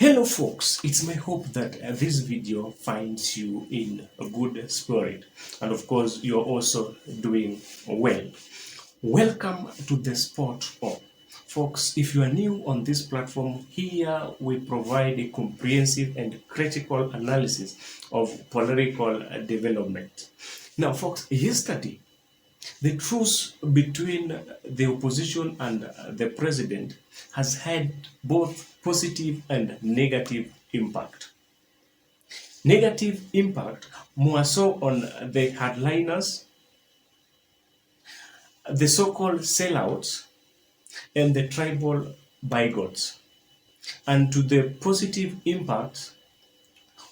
Hello folks, it's my hope that this video finds you in a good spirit, and of course you're also doing well. Welcome to the Spot Up. Folks, if you are new on this platform, here we provide a comprehensive and critical analysis of political development. Now folks, yesterday the truce between the opposition and the president has had both positive and negative impact. Negative impact more so on the hardliners, the so-called sellouts, and the tribal bigots, and to the positive impact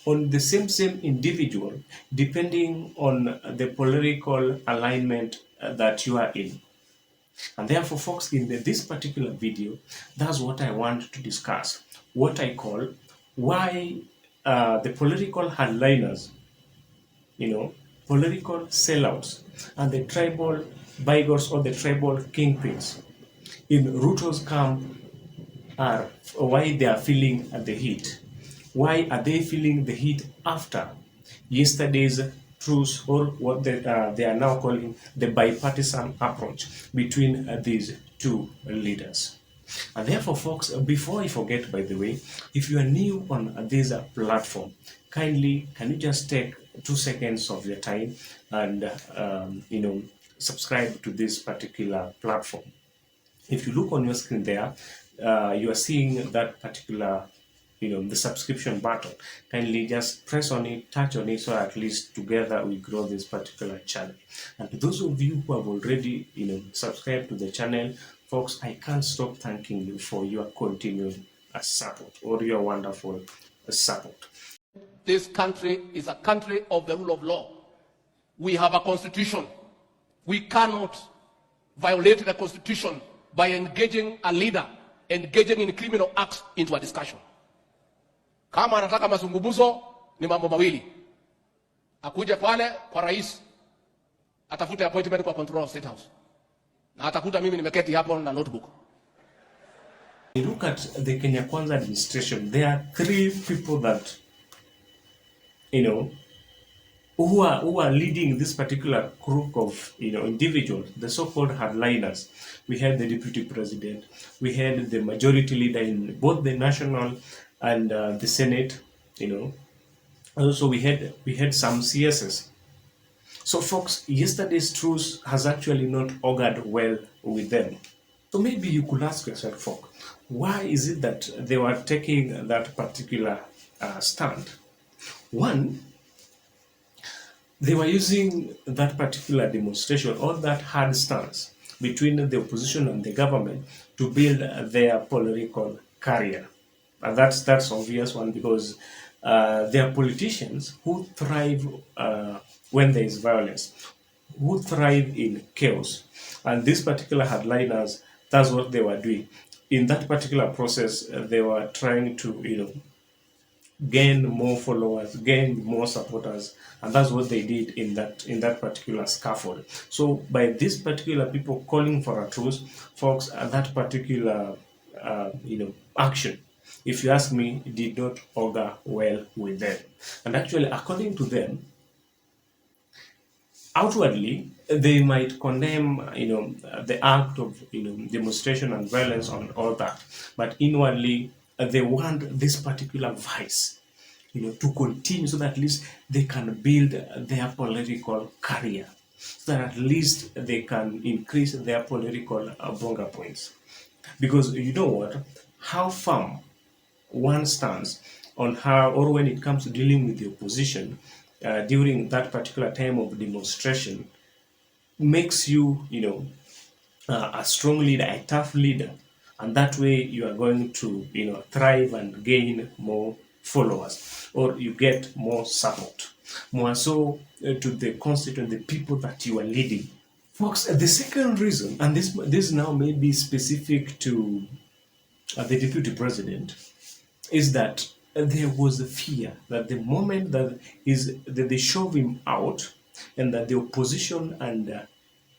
on the same individual depending on the political alignment that you are in. And therefore, folks, in this particular video, that's what I want to discuss. What I call why the political hardliners, political sellouts, and the tribal bigots or the tribal kingpins in Ruto's camp are why they are feeling the heat. Why are they feeling the heat after yesterday's truce, or what they are now calling the bipartisan approach between these two leaders? And therefore, folks, before I forget, by the way, if you are new on this platform, kindly can you just take 2 seconds of your time and subscribe to this particular platform. If you look on your screen there, you are seeing that particular the subscription button. Kindly just press on it, touch on it, so at least together we grow this particular channel. And to those of you who have already subscribed to the channel, folks, I can't stop thanking you for your continued support, or your wonderful support. This country is a country of the rule of law. We have a constitution. We cannot violate the constitution by engaging a leader, engaging in criminal acts into a discussion. Kama anataka mazungumzo ni mambo mawili. Akuje pale kwa rais, atafute appointment kwa control state house. Na atakuta mimi nimeketi hapo na notebook. You look at the Kenya Kwanza administration, there are 3 people that who are leading this particular group of individuals, the so-called hardliners. We had the deputy president, we had the majority leader in both the national and the Senate, Also we had some CSs. So folks, yesterday's truce has actually not augured well with them. So maybe you could ask yourself, folks, why is it that they were taking that particular stand? One, they were using that particular demonstration or that hard stance between the opposition and the government to build their political career. And that's obvious one, because they are politicians who thrive when there is violence, who thrive in chaos. And these particular hardliners, that's what they were doing. In that particular process, they were trying to, gain more followers, gain more supporters, and that's what they did in that particular scaffold. So by these particular people calling for a truce, folks, that particular action, if you ask me, it did not augur well with them. And actually, according to them, outwardly they might condemn the act of demonstration and violence on all that, but inwardly they want this particular vice to continue, so that at least they can build their political career, so that at least they can increase their political bonga points. Because you know what, how firm one stands on how, or when it comes to dealing with the opposition during that particular time of demonstration, makes you a strong leader, a tough leader, and that way you are going to thrive and gain more followers, or you get more support, more so to the constituent, the people that you are leading. Folks, the second reason, and this now may be specific to the deputy president, is that there was a fear that the moment that they shove him out, and that the opposition and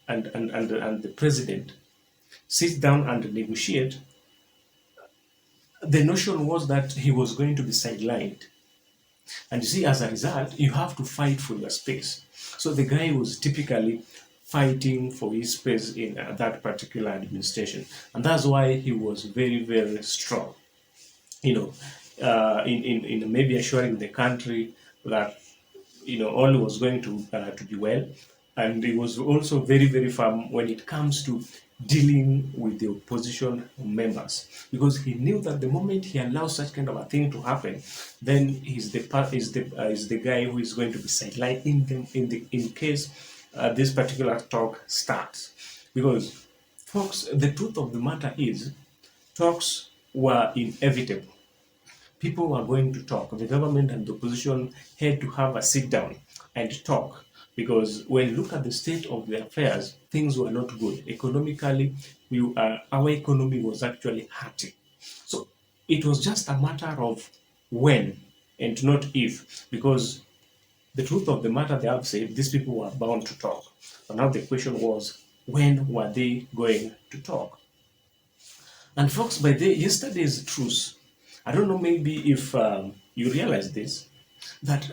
the president sit down and negotiate, the notion was that he was going to be sidelined. And you see, as a result, you have to fight for your space. So the guy was typically fighting for his space in that particular administration. And that's why he was very, very strong, you know, in maybe assuring the country that, all was going to be well. And he was also very, very firm when it comes to dealing with the opposition members, because he knew that the moment he allows such kind of a thing to happen, then is the guy who is going to be sidelined in case this particular talk starts. Because, folks, the truth of the matter is, talks were inevitable. People were going to talk. The government and the opposition had to have a sit down and talk, because when you look at the state of the affairs, things were not good. Economically, our economy was actually hurting. So it was just a matter of when and not if, because the truth of the matter, they have said these people were bound to talk. But now the question was, when were they going to talk? And folks, by yesterday's truce, I don't know, maybe if you realize this, that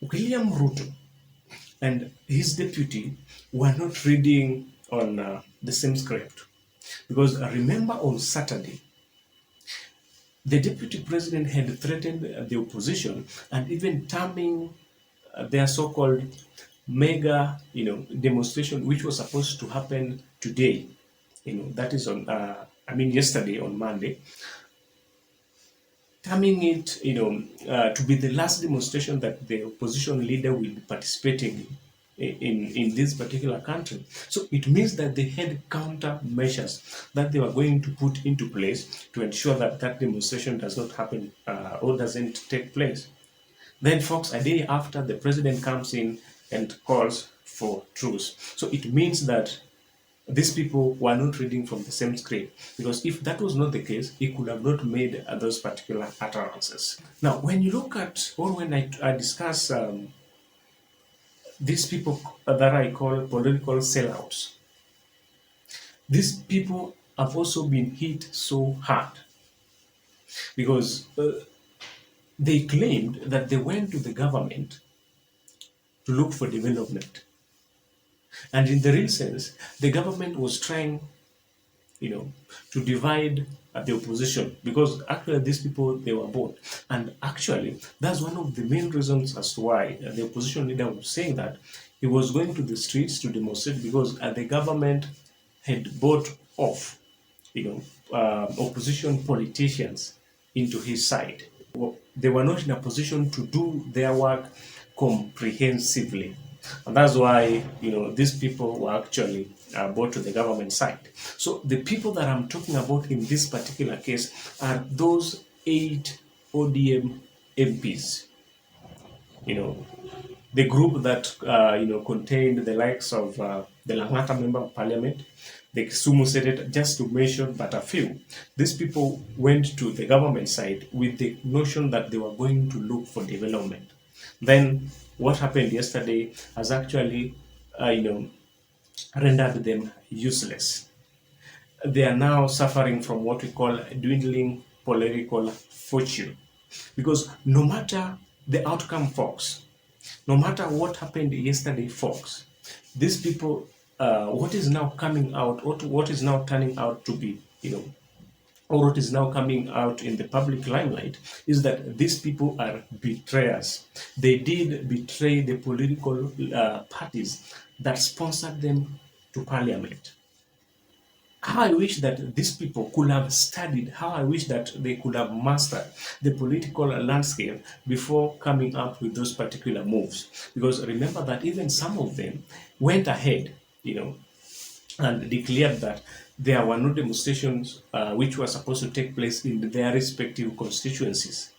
William Ruto and his deputy were not reading on the same script. Because remember, on Saturday, the deputy president had threatened the opposition and even terming their so-called mega, demonstration, which was supposed to happen today. That is on, yesterday, on Monday, terming it, to be the last demonstration that the opposition leader will be participating in this particular country. So it means that they had countermeasures that they were going to put into place to ensure that that demonstration does not happen or doesn't take place. Then, folks, a day after, the president comes in and calls for truce. So it means that these people were not reading from the same script, because if that was not the case, he could have not made those particular utterances. Now, when you look at, or when I discuss these people that I call political sellouts, these people have also been hit so hard, because they claimed that they went to the government to look for development. And in the real sense, the government was trying, to divide the opposition, because actually these people, they were both. And actually, that's one of the main reasons as to why the opposition leader was saying that he was going to the streets to demonstrate, because the government had bought off, opposition politicians into his side. They were not in a position to do their work comprehensively. And that's why, these people were actually brought to the government side. So the people that I'm talking about in this particular case are those 8 ODM MPs. The group that, contained the likes of the Langata Member of Parliament, the Kisumu Senate, just to mention but a few. These people went to the government side with the notion that they were going to look for development. Then what happened yesterday has actually, rendered them useless. They are now suffering from what we call dwindling political fortune. Because no matter the outcome, folks, no matter what happened yesterday, folks, these people, what is now coming out, what is now turning out to be, or what is now coming out in the public limelight, is that these people are betrayers. They did betray the political parties that sponsored them to parliament. How I wish that these people could have studied, how I wish that they could have mastered the political landscape before coming up with those particular moves. Because remember that even some of them went ahead, and declared that there were no demonstrations which were supposed to take place in their respective constituencies,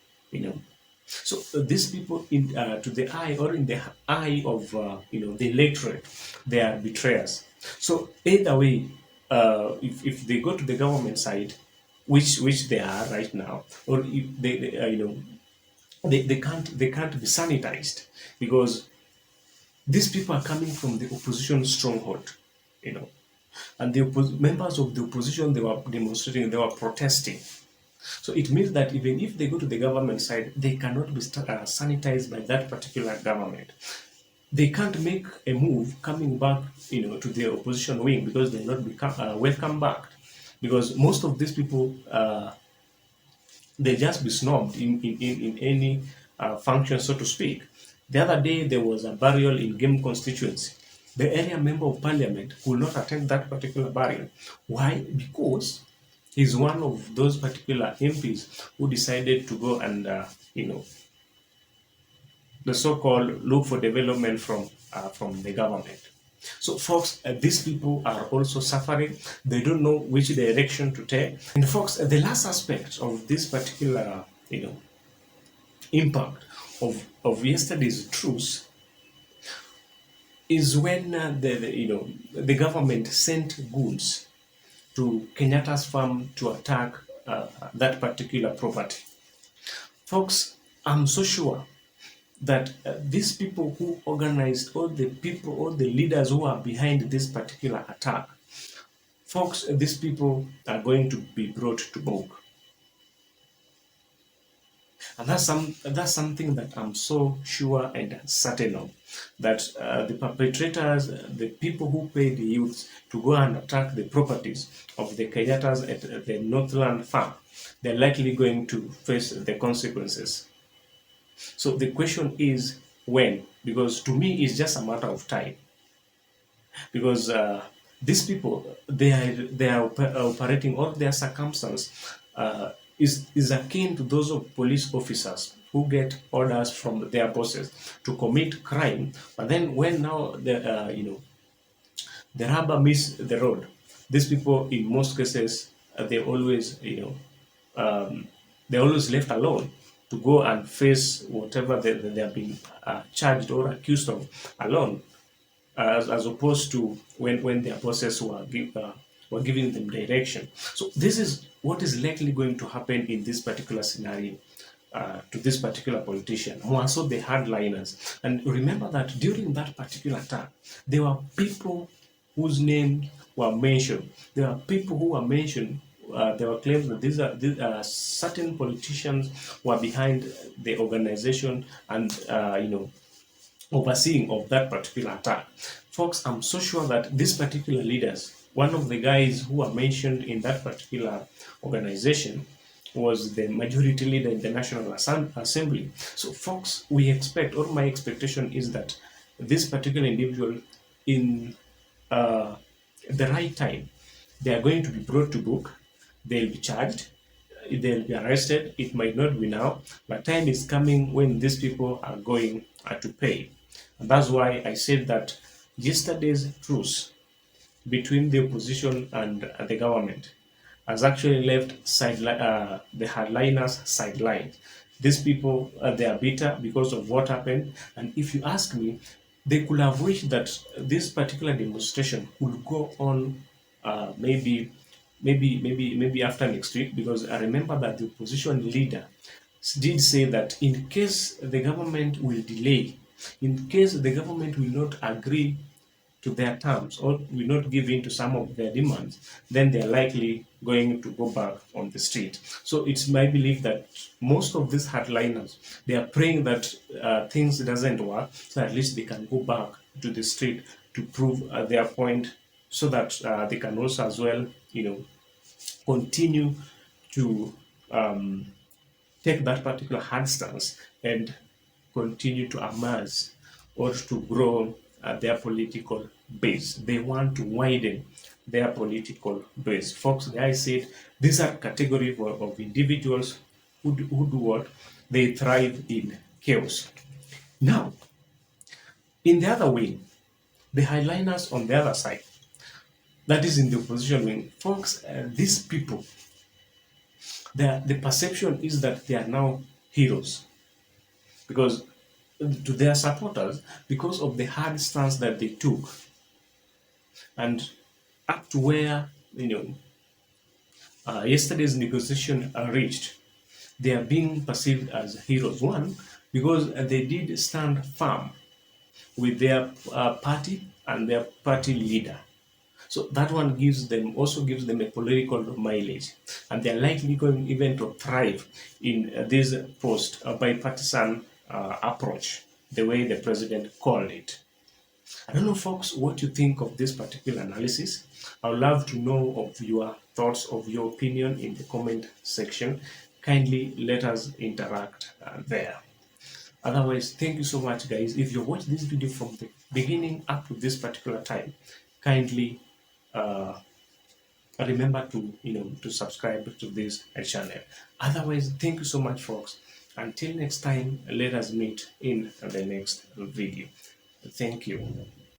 So these people, to the eye, or in the eye of the electorate, they are betrayers. So either way, if they go to the government side, which they are right now, or if they can't be sanitized, because these people are coming from the opposition stronghold, and the members of the opposition, they were demonstrating, they were protesting, So it means that even if they go to the government side, they cannot be sanitized by that particular government. They can't make a move coming back, to the opposition wing, because they're not become welcome back. Because most of these people, they just be snubbed in any function, so to speak. The other day, there was a burial in Game constituency. The area member of parliament could not attend that particular burial. Why? Because he's one of those particular MPs who decided to go and, the so-called look for development from the government. So, folks, these people are also suffering. They don't know which direction to take. And, folks, the last aspect of this particular, impact of yesterday's truce is when the government sent goods to Kenyatta's farm to attack that particular property. Folks, I'm so sure that these people who organized, all the leaders who are behind this particular attack, folks, these people are going to be brought to book. And that's something that I'm so sure and certain of, that the perpetrators, the people who paid the youths to go and attack the properties of the Kenyatas at the Northland farm, they're likely going to face the consequences. So the question is when, because to me it's just a matter of time. Because these people, they are operating, all their circumstance is akin to those of police officers who get orders from their bosses to commit crime, but then when now the rubber meets the road, these people in most cases they always they're always left alone to go and face whatever they have been charged or accused of alone, as opposed to when their bosses were giving them direction. So this is what is likely going to happen in this particular scenario to this particular politician, more so the hardliners. And remember that during that particular attack, there were people whose names were mentioned. There are people who were mentioned. There were claims that these are certain politicians were behind the organization and overseeing of that particular attack. Folks, I'm so sure that these particular leaders, one of the guys who are mentioned in that particular organization was the majority leader in the National Assembly. So, folks, we expect, or my expectation is that this particular individual, in the right time, they are going to be brought to book, they'll be charged, they'll be arrested. It might not be now, but time is coming when these people are going to pay. And that's why I said that yesterday's truce between the opposition and the government has actually left the hardliners sidelined. These people, they are bitter because of what happened. And if you ask me, they could have wished that this particular demonstration would go on maybe after next week, because I remember that the opposition leader did say that in case the government will delay, in case the government will not agree to their terms or will not give in to some of their demands, then they're likely going to go back on the street. So it's my belief that most of these hardliners, they are praying that things doesn't work, so at least they can go back to the street to prove their point, so that they can also as well, continue to take that particular hard stance and continue to amass or to grow their political base. They want to widen their political base. Folks, I said these are category of individuals who do what? They thrive in chaos. Now, in the other way, the hardliners on the other side, that is in the opposition wing, folks, these people, the perception is that they are now heroes, because to their supporters, because of the hard stance that they took, and up to where yesterday's negotiation reached, they are being perceived as heroes. One, because they did stand firm with their party and their party leader. So that one also gives them a political mileage, and they're likely going even to thrive in this post bipartisan approach, the way the president called it. I don't know, folks, what you think of this particular analysis. I would love to know of your thoughts, of your opinion in the comment section. Kindly let us interact there. Otherwise, thank you so much, guys. If you watch this video from the beginning up to this particular time, kindly remember to to subscribe to this channel. Otherwise, thank you so much, folks. Until next time, let us meet in the next video. Thank you.